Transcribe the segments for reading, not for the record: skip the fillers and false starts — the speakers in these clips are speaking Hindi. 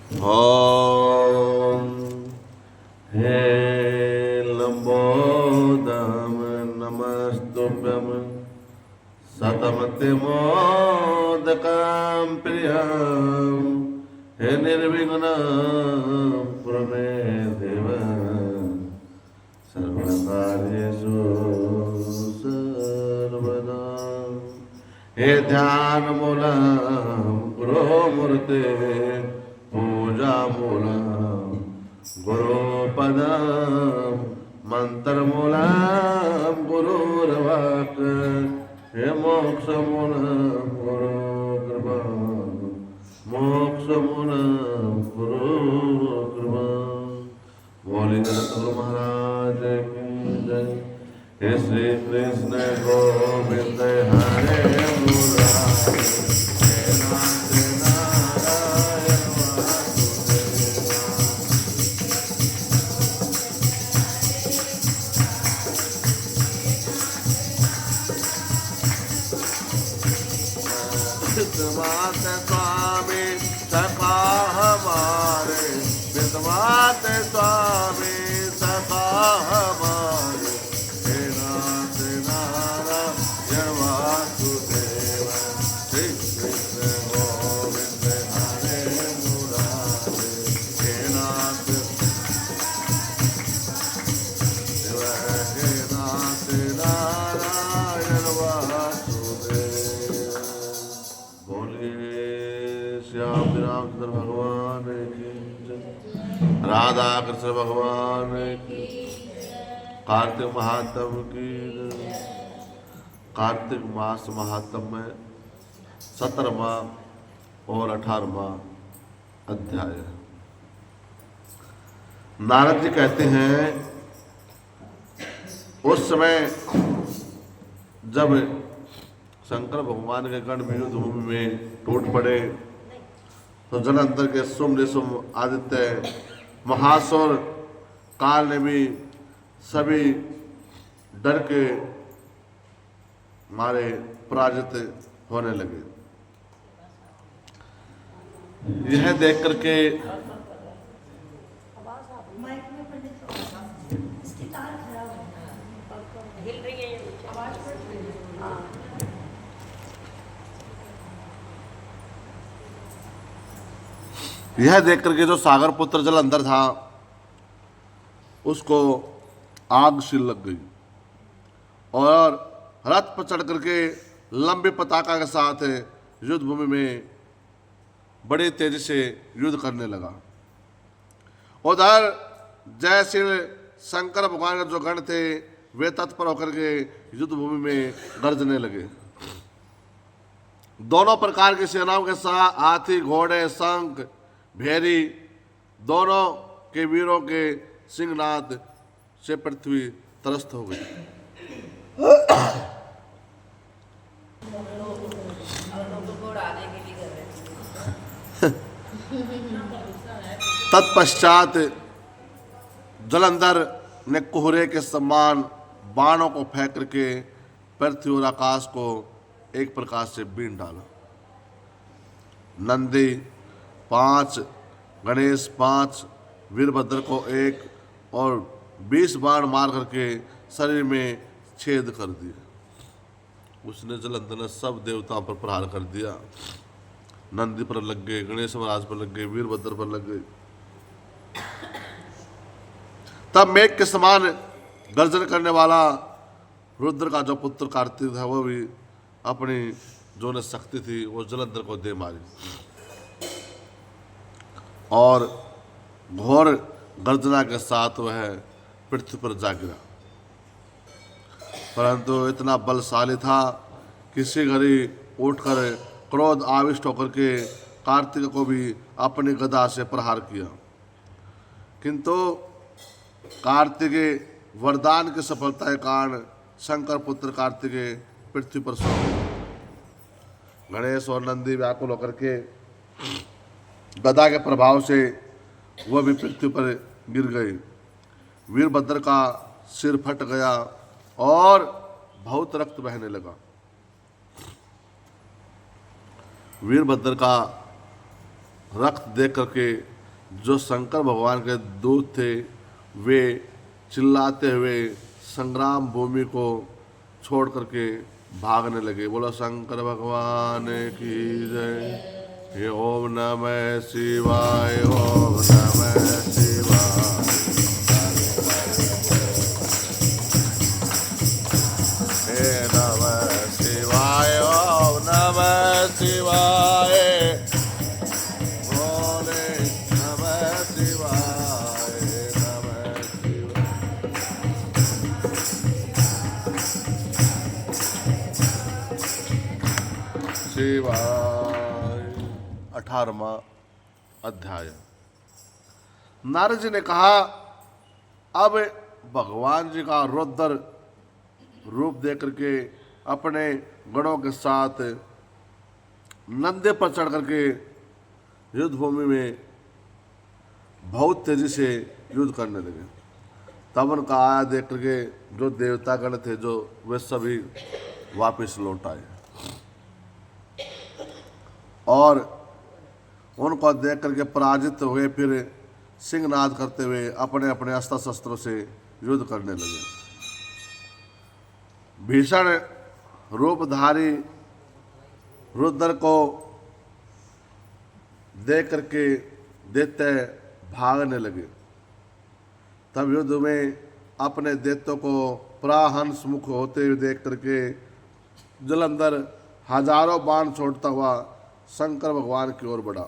ॐ हे लम्बोदरं नमस्तुभ्यं सतमतिमोदकं प्रियं हे निर्विघ्नं प्रमे देव सर्वकार्येषु सर्वदा हे ध्यानमूलं गुरुमूर्ते पूजामूलं गुरुपदं मन्त्रमूलं गुरुर्वाक् हे मोक्षमूलं गुरुकृपा मोक्षमूलं गुरुकृपा। बोले गुरु महाराज की जय। हे श्री कृष्ण गोविंद हरे मुरारी हे नाथ नारायण विद्वान स्वामी सखा हमारे विद्वान स्वामी सखा हमारे हे नाथ नारायण वासुदेव श्री कृष्ण गोविंद हरे मुरारी हे नाथ हे नाथ नारायण वासुदेव। बोलिए श्याम रामचंद्र भगवान की जय। राधा कृष्ण भगवान की कार्तिक महात्म की जय। कार्तिक मास महात्म में 17वां और 18वां अध्याय। नारद जी कहते हैं उस समय जब शंकर भगवान के गण युद्ध भूमि में टूट पड़े तो जलंधर के सुम निशुम आदित्य महासुर काल ने भी सभी डर के मारे पराजित होने लगे। यह देख करके जो सागर पुत्र जलंधर था उसको आग सी लग गई और रथ पर चढ़ करके लंबी पताका के साथ युद्ध भूमि में बड़ी तेजी से युद्ध करने लगा। उधर जय श्री शंकर भगवान के जो गण थे वे तत्पर होकर के युद्ध भूमि में गरजने लगे। दोनों प्रकार की सेनाओं के साथ हाथी घोड़े शंख भेरी दोनों के वीरों के सिंहनाद से पृथ्वी त्रस्त हो गई। तत्पश्चात जलंधर ने कोहरे के समान बाणों को फेंक करके पृथ्वी और आकाश को एक प्रकार से बीन डाला। नंदी 5, गणेश 5, वीरभद्र को 1 और 20 बाण मार करके शरीर में छेद कर दिया। उसने जलंधर ने सब देवताओं पर प्रहार कर दिया। नंदी पर लग गए, गणेश महाराज पर लग गए, वीरभद्र पर लग गए। तब मेघ के समान गर्जन करने वाला रुद्र का जो पुत्र कार्तिक था वो भी अपनी जो न शक्ति थी वो जलंधर को दे मारी और घोर गर्जना के साथ वह पृथ्वी पर जा गिरा। परंतु इतना बलशाली था किसी घड़ी उठकर क्रोध आविष्ट होकर के कार्तिक को भी अपनी गदा से प्रहार किया, किंतु कार्तिक वरदान की सफलता के कारण शंकर पुत्र कार्तिक पृथ्वी पर सो गए। गणेश और नंदी व्याकुल होकर के गदा के प्रभाव से वह भी पृथ्वी पर गिर गए। वीरभद्र का सिर फट गया और बहुत रक्त बहने लगा। वीरभद्र का रक्त देख करके जो शंकर भगवान के दूत थे वे चिल्लाते हुए संग्राम भूमि को छोड़ करके भागने लगे। बोलो शंकर भगवान की जय। हे ओम नमः शिवाय, ओम नमः शिवाय। हे नमः शिवाय, ओम नमः शिवाय। बोले नमः शिवाय, नमः शिवाय। 18वां अध्याय। नारद जी ने कहा, अब भगवान जी का रौद्र रूप देख करके अपने गणों के साथ नंदे पर चढ़ करके युद्ध भूमि में बहुत तेजी से युद्ध करने लगे। तब उनका आया देख करके जो देवता गण थे जो वे सभी वापस लौट आए और उनको देख करके पराजित हुए फिर सिंहनाद करते हुए अपने अपने अस्त्र शस्त्रों से युद्ध करने लगे। भीषण रूपधारी रुद्र को देख करके दैत्य भागने लगे। तब युद्ध में अपने दैत्यों को प्राहंस मुख होते हुए देख करके जलंधर हजारों बाण छोड़ता हुआ शंकर भगवान की ओर बढ़ा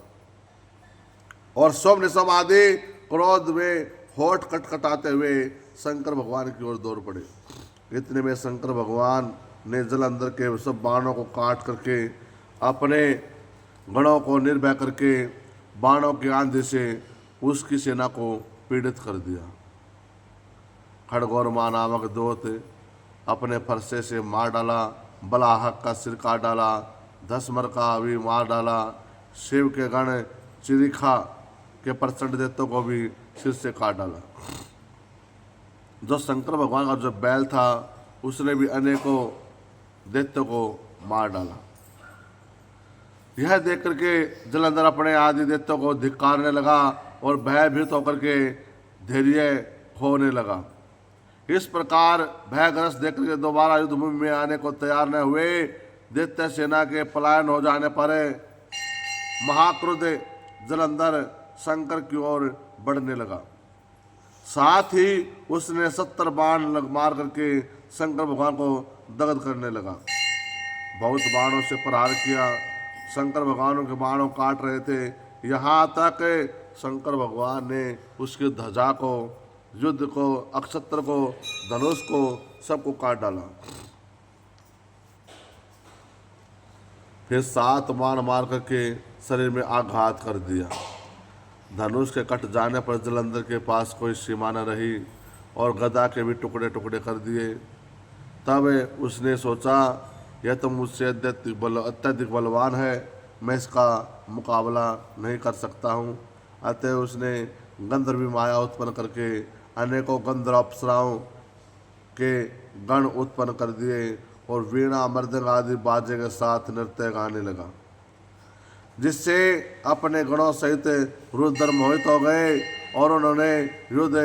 और सोम निशम आदि क्रोध में होठ कटकटाते हुए शंकर भगवान की ओर दौड़ पड़े। इतने में शंकर भगवान ने जलंधर के सब बाणों को काट करके अपने गणों को निर्भय करके बाणों की आंधी से उसकी सेना को पीड़ित कर दिया। खड़गौरमा नामक दूत अपने फरसे से मार डाला, बलाहक का सिर काट डाला, धसमर का भी मार डाला, शिव के गण चिरिखा के प्रचंड दैत्यों को भी सिर से काट डाला। जो शंकर भगवान का जो बैल था उसने भी अनेकों दैत्यों को मार डाला। यह देख करके जलंधर अपने आदि दैत्यों को धिक्कारने लगा और भयभीत होकर के धैर्य खोने लगा। इस प्रकार भयग्रस्त देख करके दोबारा युद्ध भूमि में आने को तैयार न हुए दैत्य सेना के पलायन हो जाने पर महाक्रुद्ध जलंधर शंकर की ओर बढ़ने लगा। साथ ही उसने 70 बाण मार करके शंकर भगवान को दग्ध करने लगा। बहुत बाणों से प्रहार किया। शंकर भगवान के बाणों काट रहे थे, यहाँ तक शंकर भगवान ने उसकी ध्वजा को, युद्ध को, अक्षत्र को, धनुष को सबको काट डाला। फिर 7 बाण मार करके शरीर में आघात कर दिया। धनुष के कट जाने पर जलंधर के पास कोई सीमा न रही और गदा के भी टुकड़े टुकड़े कर दिए। तब उसने सोचा, यह तो मुझसे अत्यधिक बलवान है, मैं इसका मुकाबला नहीं कर सकता हूँ। अतः उसने गंधर्वी माया उत्पन्न करके अनेकों गंधर्व अप्सराओं के गण उत्पन्न कर दिए और वीणा मृदंग आदि बाजे के साथ नृत्य गाने लगा, जिससे अपने गणों सहित रुद्र मोहित हो गए और उन्होंने युद्ध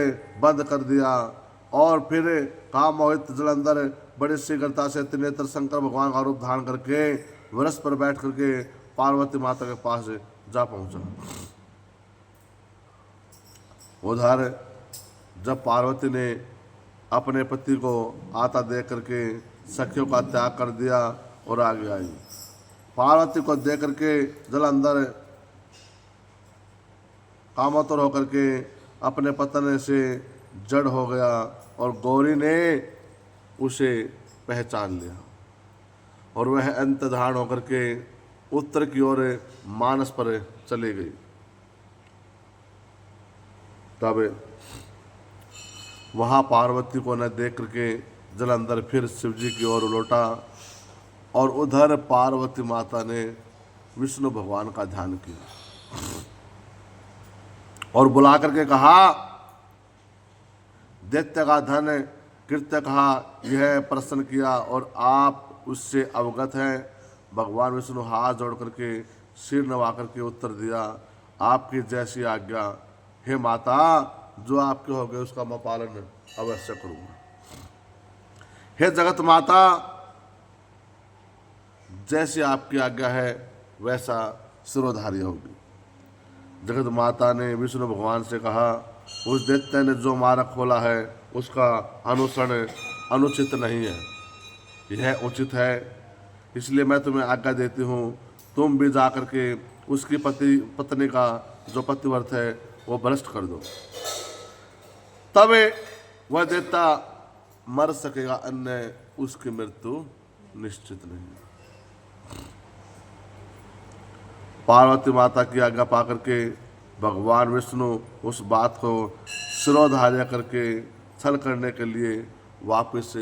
बंद कर दिया। और फिर काम मोहित जलंधर बड़ी शीघ्रता से त्रिनेत्र शंकर भगवान का रूप धारण करके वृक्ष पर बैठ करके पार्वती माता के पास जा पहुंचा। उधर जब पार्वती ने अपने पति को आता देख करके सखियों का त्याग कर दिया और आगे आई। पार्वती को देख करके जलंधर कामोत्तर होकर के अपने पतन से जड़ हो गया और गौरी ने उसे पहचान लिया और वह अंत धारण होकर के उत्तर की ओर मानस पर चली गई। तब वहाँ पार्वती को न देख करके जलंधर फिर शिव जी की ओर लौटा और उधर पार्वती माता ने विष्णु भगवान का ध्यान किया और बुला करके कहा, दैत्य का धन कृत्य कहा यह प्रश्न किया और आप उससे अवगत हैं। भगवान विष्णु हाथ जोड़ करके सिर नवा करके उत्तर दिया, आपकी जैसी आज्ञा हे माता, जो आपके हो गए उसका मैं पालन अवश्य करूंगा। हे जगत माता, जैसी आपकी आज्ञा है वैसा सिरोधार्य होगी। जगत माता ने विष्णु भगवान से कहा, उस दैत्य ने जो मार्ग खोला है उसका अनुसरण अनुचित नहीं है, यह उचित है। इसलिए मैं तुम्हें आज्ञा देती हूँ, तुम भी जाकर के उसकी पत्नी का जो पतिव्रत है वो भ्रष्ट कर दो, तब वह दैत्य मर सकेगा, अन्य उसकी मृत्यु निश्चित नहीं। पार्वती माता की आज्ञा पाकर के भगवान विष्णु उस बात को सिरोधार्य करके छल करने के लिए वापस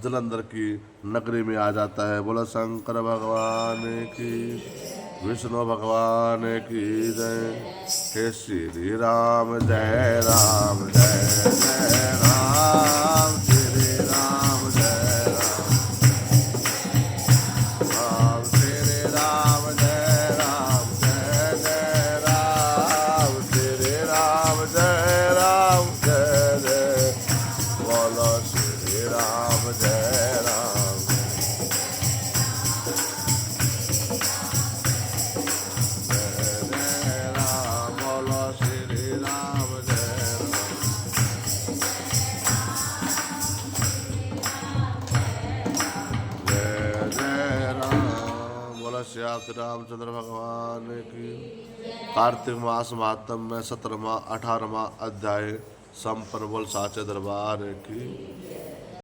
जलंधर की नगरी में आ जाता है। बोला शंकर भगवान की, विष्णु भगवान की जय। हे श्री राम जय राम जय जय राम, श्री राम जय राम, श्री राम जय राम जय जय राम, श्री राम जय राम जय जय। बोलो श्री राम जय राम, जय जय राम। बोलो श्री राम जय राम, जय जय राम। बोलो श्री रामचंद्र भगवान की। कार्तिक मास महात्म में 17वां 18वां अध्याय संपन्न। बोल साचे दरबार की।